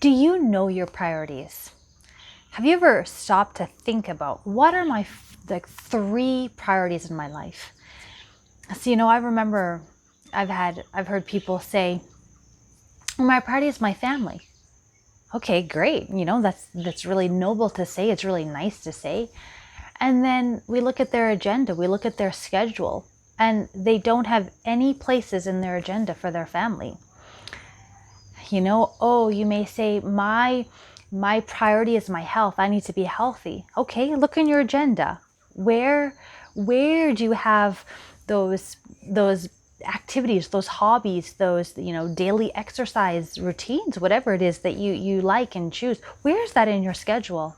Do you know your priorities? Have you ever stopped to think about what are my like 3 priorities in my life? So, I remember I've heard people say, well, my priority is my family. Okay, great. That's really noble to say. It's really nice to say. And then we look at their agenda, we look at their schedule, and they don't have any places in their agenda for their family. You may say, my priority is my health. I need to be healthy. Okay, look in your agenda. Where do you have those activities, those hobbies, those daily exercise routines, whatever it is that you like and choose? Where's that in your schedule?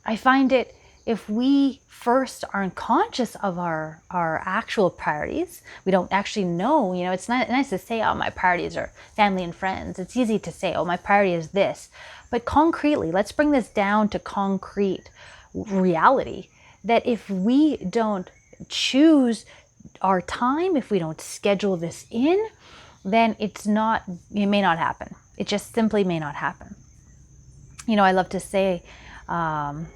I find it, if we first aren't conscious of our actual priorities, we don't actually know, it's not nice to say, oh, my priorities are family and friends. It's easy to say, oh, my priority is this. But concretely, let's bring this down to concrete reality, that if we don't choose our time, if we don't schedule this in, then it may not happen. It just simply may not happen. I love to say, my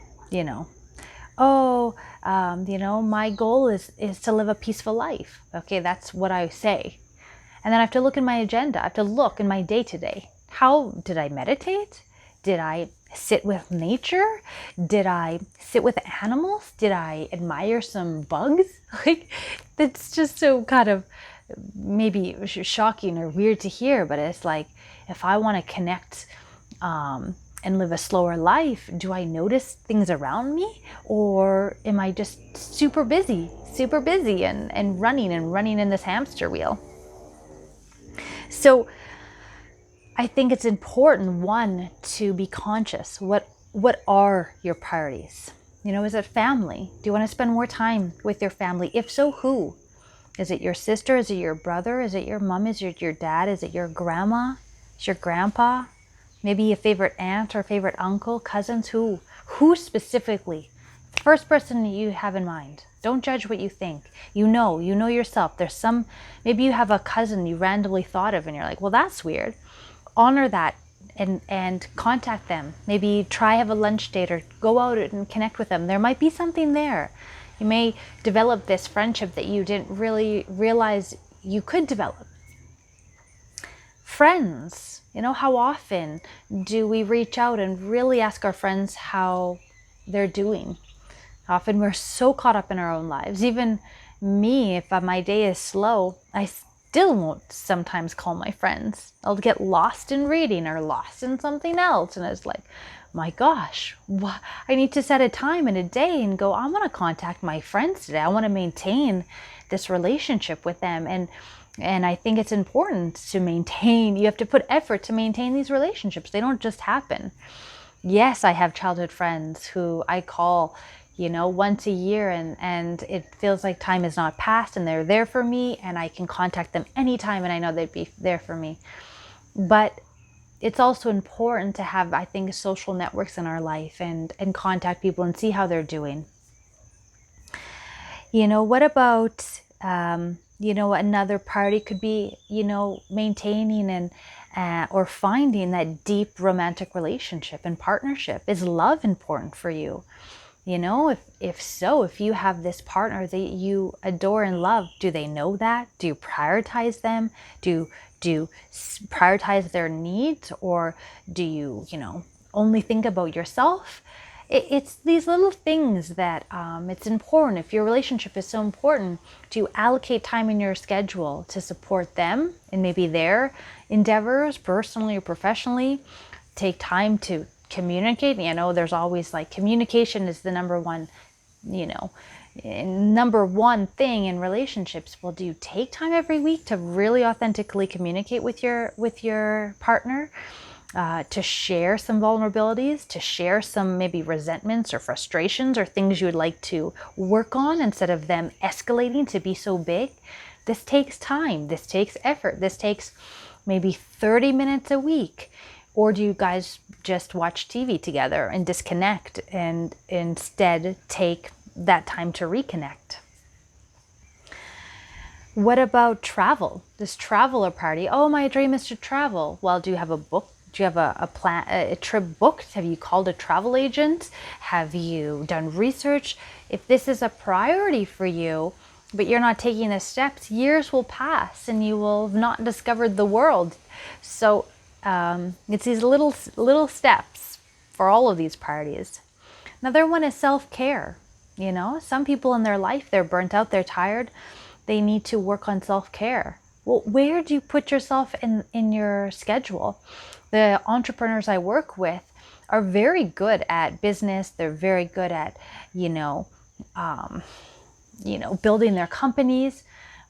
goal is to live a peaceful life. Okay, that's what I say. And then I have to look in my agenda. I have to look in my day-to-day. How did I meditate? Did I sit with nature? Did I sit with animals? Did I admire some bugs? Like, that's just so kind of maybe shocking or weird to hear, but it's like, if I want to connect and live a slower life, do I notice things around me, or am I just super busy and running in this hamster wheel? So I think it's important, one, to be conscious. What are your priorities? Is it family? Do you want to spend more time with your family? If so, who? Is it your sister? Is it your brother? Is it your mom? Is it your dad? Is it your grandma? Is your grandpa? Maybe a favorite aunt or favorite uncle, cousins? Who specifically? First person you have in mind. Don't judge what you think. You know yourself. Maybe you have a cousin you randomly thought of and you're like, well, that's weird. Honor that and contact them. Maybe try have a lunch date or go out and connect with them. There might be something there. You may develop this friendship that you didn't really realize you could develop. Friends, how often do we reach out and really ask our friends how they're doing? Often we're so caught up in our own lives. Even me, if my day is slow, I still won't sometimes call my friends. I'll get lost in reading or lost in something else. And it's like, my gosh, I need to set a time in a day and go, I want to contact my friends today. I want to maintain this relationship with them. And I think it's important to maintain, you have to put effort to maintain these relationships. They don't just happen. Yes, I have childhood friends who I call, once a year, and it feels like time has not passed, and they're there for me, and I can contact them anytime, and I know they'd be there for me. But it's also important to have, I think, social networks in our life and contact people and see how they're doing. What about, another priority could be, maintaining and or finding that deep romantic relationship and partnership. Is love important for you? If you have this partner that you adore and love, do they know that? Do you prioritize them? Do you prioritize their needs, or do you, only think about yourself? It's these little things that it's important. If your relationship is so important, do you allocate time in your schedule to support them and maybe their endeavors, personally or professionally? Take time to communicate. There's always communication is the number one thing in relationships. Well, do you take time every week to really authentically communicate with your partner, to share some vulnerabilities, to share some maybe resentments or frustrations or things you would like to work on, instead of them escalating to be so big? This takes time. This takes effort. This takes maybe 30 minutes a week. Or do you guys just watch TV together and disconnect and instead take that time to reconnect? What about travel? Is travel a party? Oh, my dream is to travel. Well, do you have a book Do you have a plan, a trip booked? Have you called a travel agent? Have you done research? If this is a priority for you, but you're not taking the steps, years will pass and you will have not discovered the world. So it's these little steps for all of these priorities. Another one is self-care. You know, some people in their life, they're burnt out, they're tired. They need to work on self-care. Well, where do you put yourself in your schedule? The entrepreneurs I work with are very good at business. They're very good at, building their companies.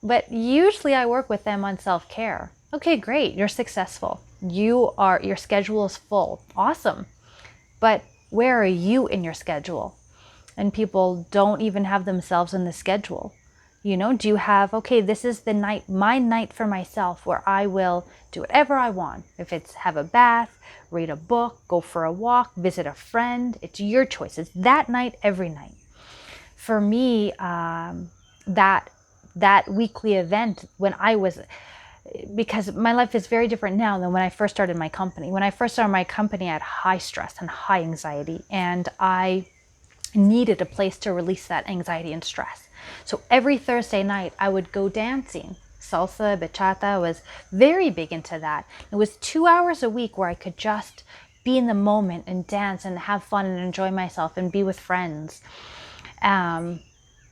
But usually I work with them on self-care. Okay, great. You're successful. Your schedule is full. Awesome. But where are you in your schedule? And people don't even have themselves in the schedule. Do you have, okay, this is my night for myself where I will do whatever I want. If it's have a bath, read a book, go for a walk, visit a friend, it's your choice. It's that night, every night. For me, that weekly event because my life is very different now than when I first started my company. When I first started my company, I had high stress and high anxiety, and I needed a place to release that anxiety and stress. So every Thursday night I would go dancing. Salsa, bachata, was very big into that. It was 2 hours a week where I could just be in the moment and dance and have fun and enjoy myself and be with friends.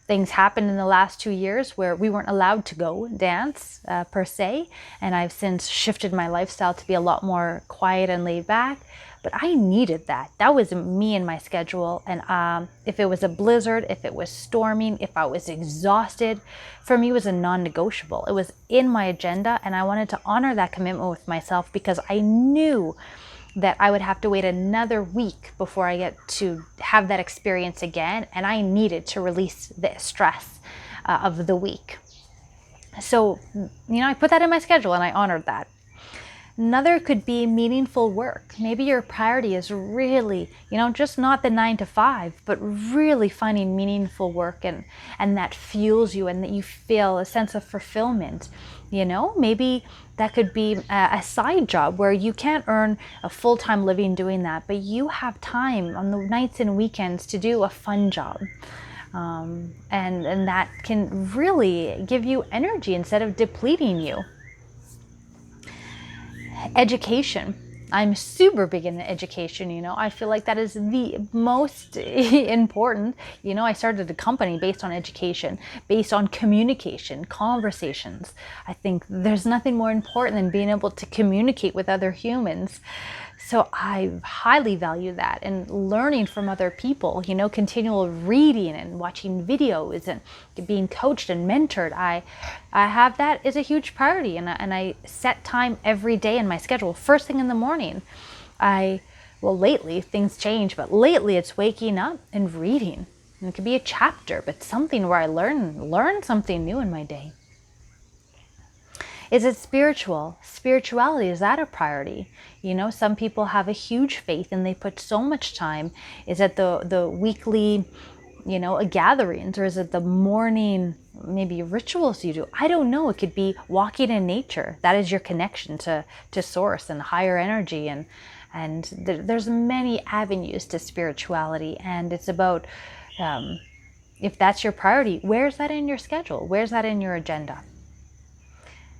Things happened in the last 2 years where we weren't allowed to go dance per se. And I've since shifted my lifestyle to be a lot more quiet and laid back. But I needed that. That was me and my schedule. And if it was a blizzard, if it was storming, if I was exhausted, for me it was a non-negotiable. It was in my agenda, and I wanted to honor that commitment with myself because I knew that I would have to wait another week before I get to have that experience again. And I needed to release the stress of the week. So, I put that in my schedule and I honored that. Another could be meaningful work. Maybe your priority is really, just not the 9 to 5, but really finding meaningful work and that fuels you and that you feel a sense of fulfillment. Maybe that could be a side job where you can't earn a full-time living doing that, but you have time on the nights and weekends to do a fun job. And that can really give you energy instead of depleting you. Education. I'm super big into education, I feel like that is the most important. I started a company based on education, based on communication, conversations. I think there's nothing more important than being able to communicate with other humans. So I highly value that, and learning from other people, continual reading and watching videos and being coached and mentored. I have that as a huge priority, and I set time every day in my schedule. First thing in the morning, lately things change, but lately it's waking up and reading. And it could be a chapter, but something where I learn something new in my day. Is it spiritual? Spirituality, is that a priority? Some people have a huge faith and they put so much time. Is it the weekly, gatherings, or is it the morning, maybe rituals you do? I don't know. It could be walking in nature. That is your connection to source and higher energy. And there's many avenues to spirituality. And it's about, if that's your priority, where's that in your schedule? Where's that in your agenda?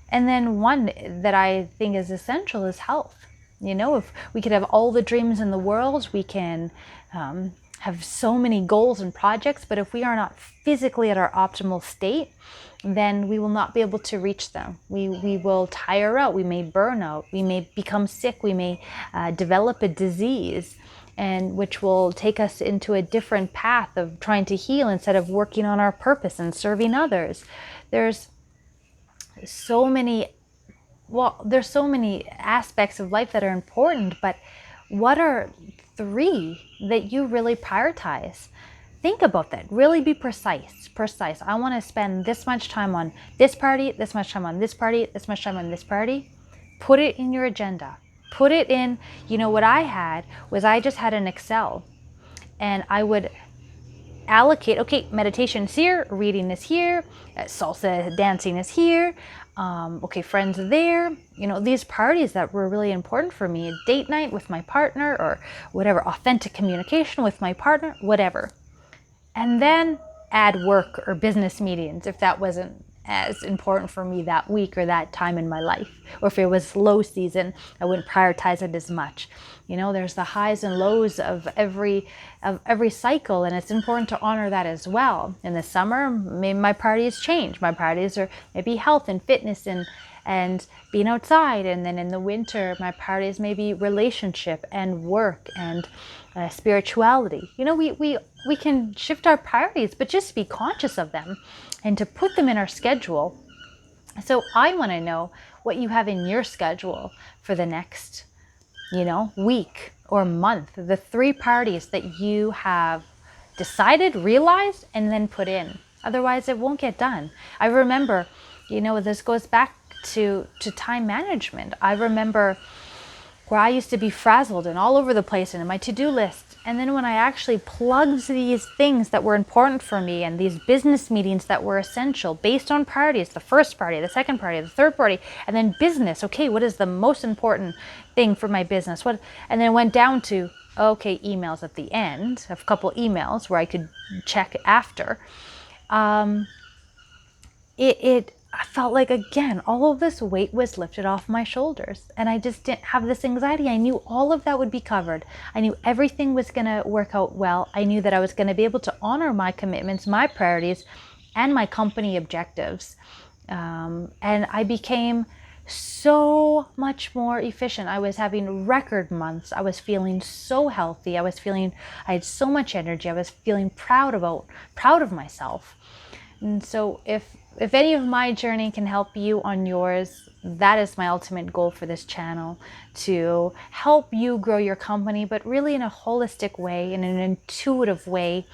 And then one that I think is essential is health. If we could have all the dreams in the world, we can have so many goals and projects, but if we are not physically at our optimal state, then we will not be able to reach them. We will tire out, we may burn out, we may become sick, we may develop a disease, and which will take us into a different path of trying to heal instead of working on our purpose and serving others. There's so many aspects of life that are important, but what are 3 that you really prioritize? Think about that. Really be precise. I want to spend this much time on this party, this much time on this party, this much time on this party. Put it in your agenda. Put it in, what I had was I just had an Excel, and I would allocate, okay, meditation is here, reading is here, salsa dancing is here. Okay, friends there, these parties that were really important for me, date night with my partner or whatever, authentic communication with my partner, whatever. And then add work or business meetings if that wasn't as important for me that week or that time in my life. Or if it was low season, I wouldn't prioritize it as much. There's the highs and lows of every cycle, and it's important to honor that as well. In the summer, maybe my priorities change. My priorities are maybe health and fitness and being outside. And then in the winter, my priorities may be relationship and work and spirituality. We can shift our priorities, but just be conscious of them and to put them in our schedule. So I want to know what you have in your schedule for the next, week or month, the 3 priorities that you have decided, realized, and then put in. Otherwise, it won't get done. I remember, this goes back to time management. I remember where I used to be frazzled and all over the place and in my to-do list. And then when I actually plugged these things that were important for me and these business meetings that were essential based on priorities, the first priority, the second priority, the third priority, and then business. Okay, what is the most important thing for my business? And then it went down to, okay, emails at the end, a couple emails where I could check after. I felt like, again, all of this weight was lifted off my shoulders and I just didn't have this anxiety. I knew all of that would be covered. I knew everything was going to work out well. I knew that I was going to be able to honor my commitments, my priorities, and my company objectives. And I became so much more efficient. I was having record months. I was feeling so healthy. I had so much energy. I was feeling proud of myself. And so if any of my journey can help you on yours, that is my ultimate goal for this channel, to help you grow your company, but really in a holistic way, in an intuitive way,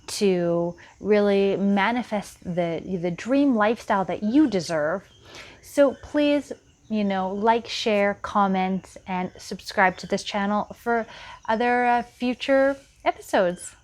to really manifest the dream lifestyle that you deserve. So please, like, share, comment, and subscribe to this channel for other future episodes.